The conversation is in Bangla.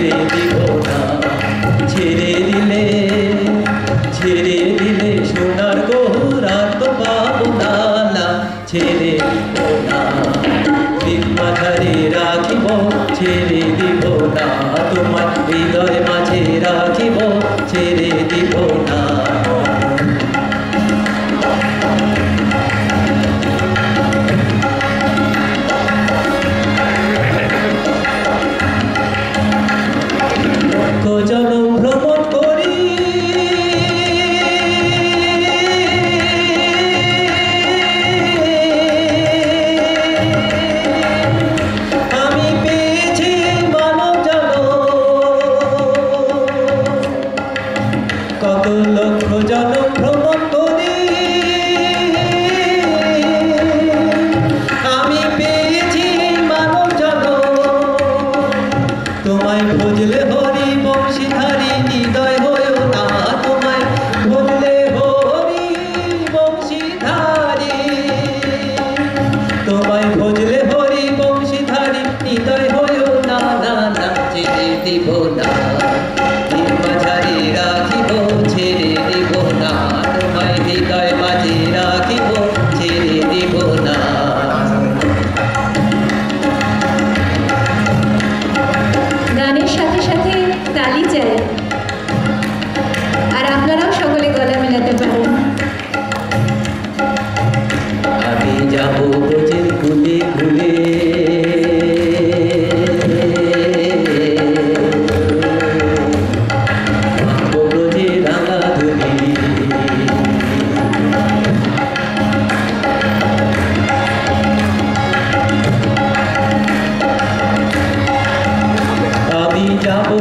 ছেড়ে দিব না। ছেড়ে দিলে সোনার গহনা তো পাবো না, না ছেড়ে দিব না। দিন মাঝারে রাখিব, ছেড়ে দিব না। তোমার হৃদয় মাঝে রাখিব, ছেড়ে দিব না। জনম ভ্রমণ করি আমি পেয়েছি মানব জনম, কত লক্ষ জনম ভ্রমণ করি আমি পেয়েছি মানব জনম। তোমায় খুঁজলে হরি বংশীধারী হৃদয় হয়েও না, তোমায় খুঁজলে হরি বংশীধারী, তোমায় খুঁজলে হরি বংশীধারী হৃদয় হয়েও না, না না ছেড়ে দিব না। দিন মাঝারে রাখিব, ছেড়ে দিব না। তোমায় হৃদয় মাঝে রাখিব, ছেড়ে দিব না। গানের সাথে সাথে তালি চাই, আর আপনারাও সকলে গলা মেলাতে পারেন। আমি যাবো ব্রজের কুলে কুলে, ব্রজে রাঙা ধুলি। আমি যাবো